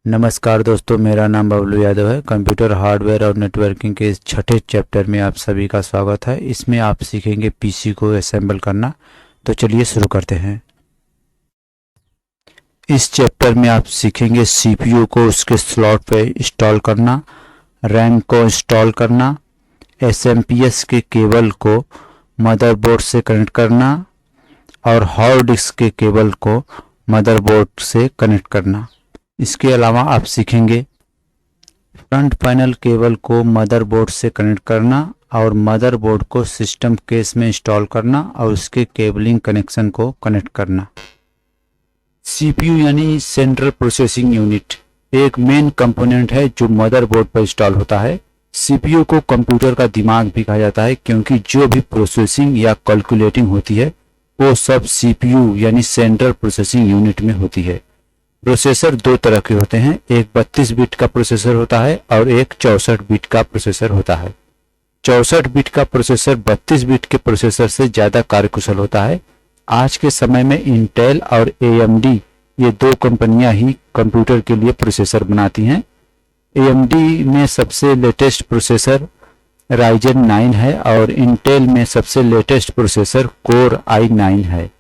नमस्कार दोस्तों, मेरा नाम बबलू यादव है। कंप्यूटर हार्डवेयर और नेटवर्किंग के इस छठे चैप्टर में आप सभी का स्वागत है। इसमें आप सीखेंगे पीसी को असेंबल करना। तो चलिए शुरू करते हैं। इस चैप्टर में आप सीखेंगे सीपीयू को उसके स्लॉट पे इंस्टॉल करना, रैम को इंस्टॉल करना, एसएमपीएस के केबल को मदरबोर्ड से कनेक्ट करना और हार्ड डिस्क के केबल को मदरबोर्ड से कनेक्ट करना। इसके अलावा आप सीखेंगे फ्रंट पैनल केबल को मदरबोर्ड से कनेक्ट करना और मदरबोर्ड को सिस्टम केस में इंस्टॉल करना और उसके केबलिंग कनेक्शन को कनेक्ट करना। सीपीयू यानी सेंट्रल प्रोसेसिंग यूनिट एक मेन कंपोनेंट है जो मदरबोर्ड पर इंस्टॉल होता है। सीपीयू को कंप्यूटर का दिमाग भी कहा जाता है क्योंकि जो भी प्रोसेसिंग या कैलकुलेटिंग होती है वो सब सीपीयू यानी सेंट्रल प्रोसेसिंग यूनिट में होती है। प्रोसेसर दो तरह के होते हैं, एक 32 बिट का प्रोसेसर होता है और एक 64 बिट का प्रोसेसर होता है। 64 बिट का प्रोसेसर 32 बिट के प्रोसेसर से ज़्यादा कार्यकुशल होता है। आज के समय में इंटेल और एएमडी ये दो कंपनियां ही कंप्यूटर के लिए प्रोसेसर बनाती हैं। एएमडी में सबसे लेटेस्ट प्रोसेसर राइजन 9 है और इंटेल में सबसे लेटेस्ट प्रोसेसर कोर i9 है।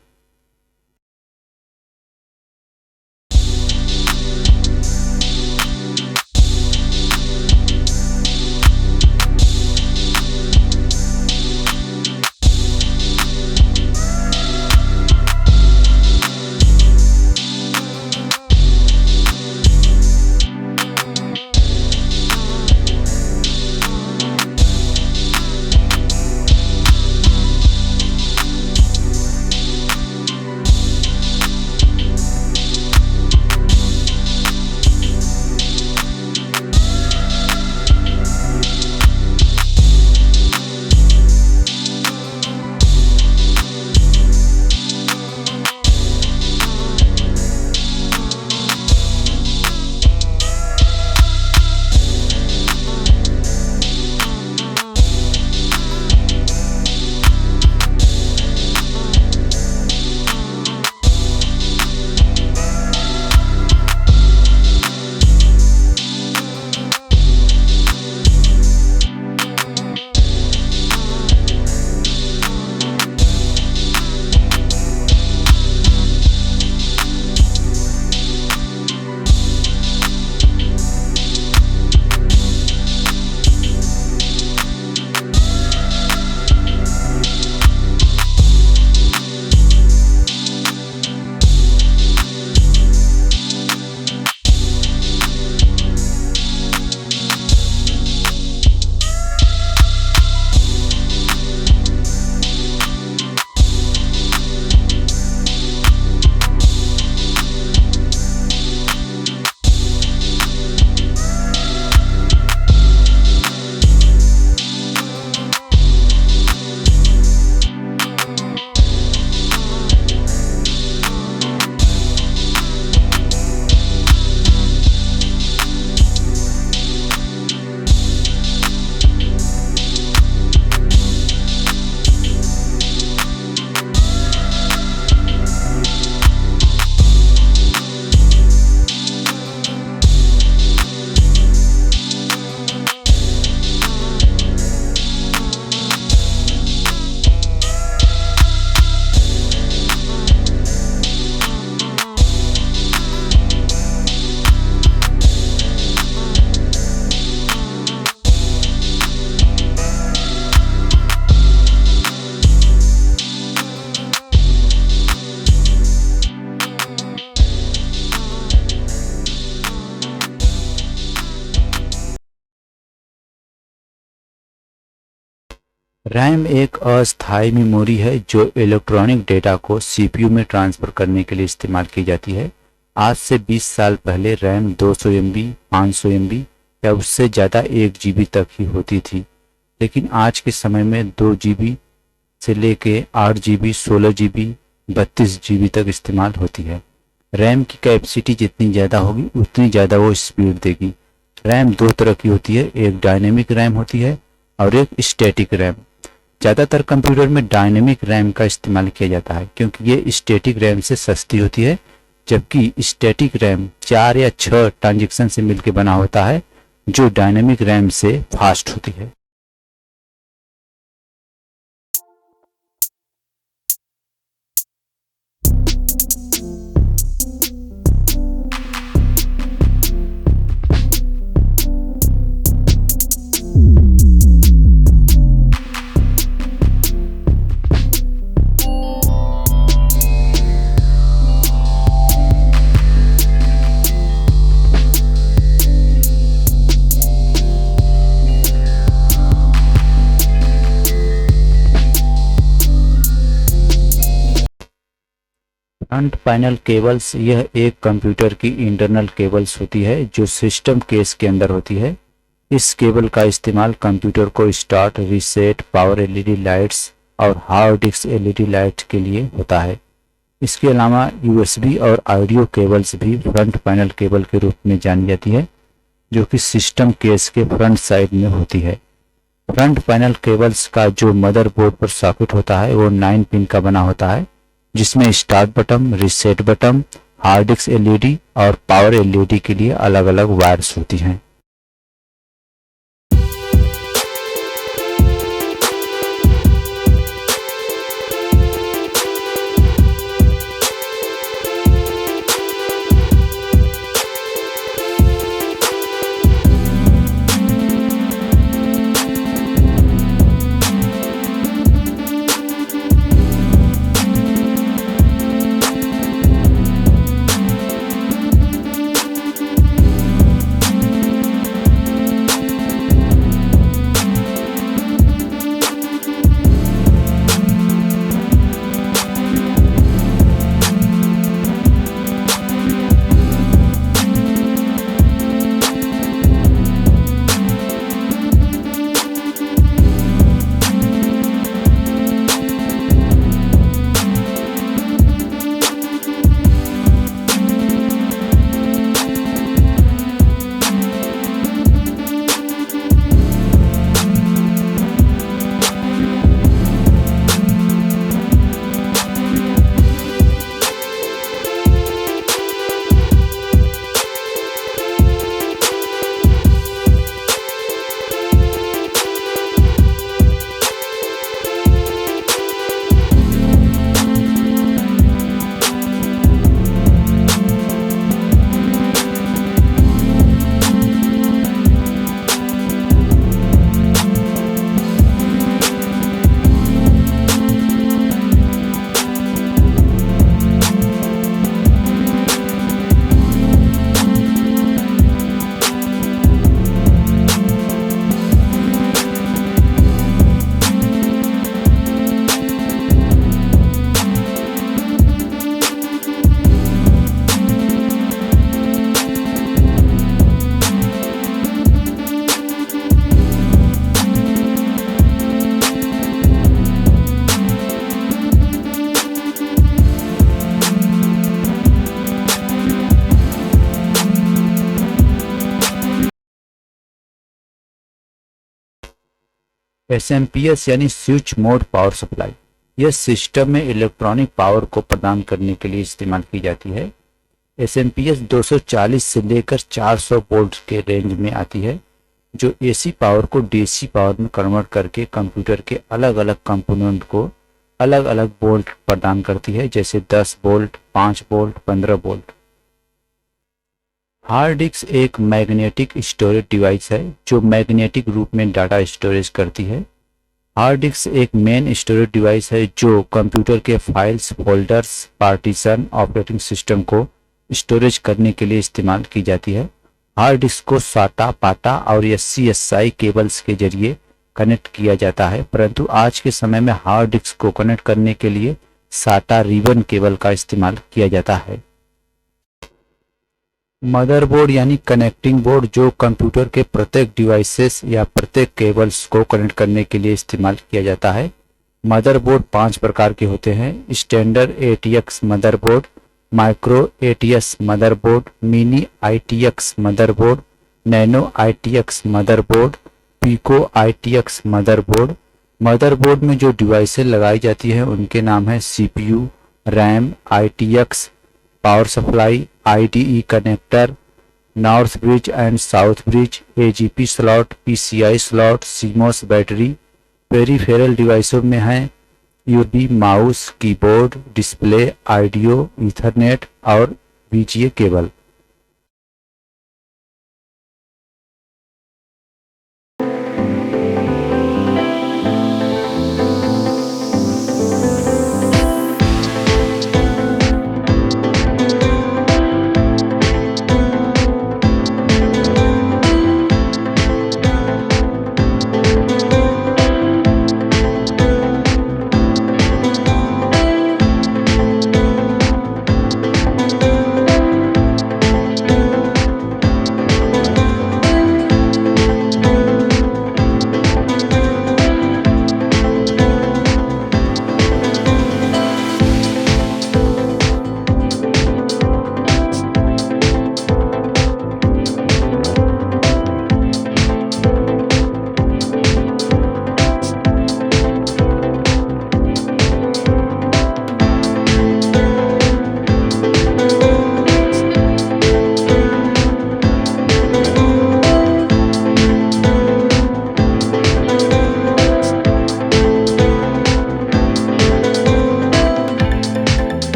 रैम एक अस्थायी मेमोरी है जो इलेक्ट्रॉनिक डेटा को सीपीयू में ट्रांसफ़र करने के लिए इस्तेमाल की जाती है। आज से 20 साल पहले रैम 200 MB, 500 MB या उससे ज़्यादा 1 GB तक ही होती थी, लेकिन आज के समय में 2 GB से लेके 8 GB, 16 GB, 32 GB तक इस्तेमाल होती है। रैम की कैपेसिटी जितनी ज़्यादा होगी उतनी ज़्यादा वो स्पीड देगी। रैम दो तरह की होती है, एक डायनेमिक रैम होती है और एक स्टैटिक रैम। ज़्यादातर कंप्यूटर में डायनेमिक रैम का इस्तेमाल किया जाता है क्योंकि ये स्टैटिक रैम से सस्ती होती है जबकि स्टैटिक रैम 4 या 6 ट्रांजैक्शन से मिलकर बना होता है, जो डायनेमिक रैम से फास्ट होती है। फ्रंट पैनल केबल्स, यह एक कंप्यूटर की इंटरनल केबल्स होती है जो सिस्टम केस के अंदर होती है। इस केबल का इस्तेमाल कंप्यूटर को start, reset, power LED lights और हार्ड डिस्क एलईडी लाइट्स के लिए होता है। इसके अलावा यूएसबी और ऑडियो केबल्स भी फ्रंट पैनल केबल के रूप में जानी जाती है, जो कि सिस्टम केस के फ्रंट साइड में होती है। फ्रंट पैनल केबल्स का जो मदरबोर्ड पर सॉकेट होता है वो 9 पिन का बना होता है, जिसमें start button, reset button, hard disk LED और पावर एलईडी के लिए अलग अलग वायर्स होती हैं। एसएमपीएस यानी स्विच मोड पावर सप्लाई, यह सिस्टम में इलेक्ट्रॉनिक पावर को प्रदान करने के लिए इस्तेमाल की जाती है। एसएमपीएस 240 से लेकर 400 वोल्ट के रेंज में आती है, जो एसी पावर को डीसी पावर में कन्वर्ट करके कंप्यूटर के अलग अलग कंपोनेंट को अलग अलग वोल्ट प्रदान करती है, जैसे 10 volt, 5 volt, 15 volt. Hard disk एक मैग्नेटिक स्टोरेज डिवाइस है जो मैग्नेटिक रूप में डाटा स्टोरेज करती है। हार्ड डिस्क एक मेन स्टोरेज डिवाइस है जो कंप्यूटर के files, folders, partition, operating system को स्टोरेज करने के लिए इस्तेमाल की जाती है। हार्ड डिस्क को साटा, पाटा और SCSI केबल्स के जरिए कनेक्ट किया जाता है, परंतु आज के समय में हार्ड डिस्क को कनेक्ट करने के लिए साटा रिबन केबल का इस्तेमाल किया जाता है। मदरबोर्ड यानी कनेक्टिंग बोर्ड, जो कंप्यूटर के प्रत्येक डिवाइसेस या प्रत्येक केबल्स को कनेक्ट करने के लिए इस्तेमाल किया जाता है। मदरबोर्ड 5 प्रकार के होते हैं: standard ATX motherboard, micro ATX motherboard, mini ITX motherboard, nano ITX motherboard, pico ITX motherboard. Motherboard में जो डिवाइसेस लगाई जाती हैं उनके नाम है CPU, RAM, ITX, power supply, IDE connector, north bridge and south bridge, AGP slot, PCI slot, CMOS battery. Peripheral डिवाइसों में है USB, mouse, keyboard, display, audio, Ethernet और VGA केबल।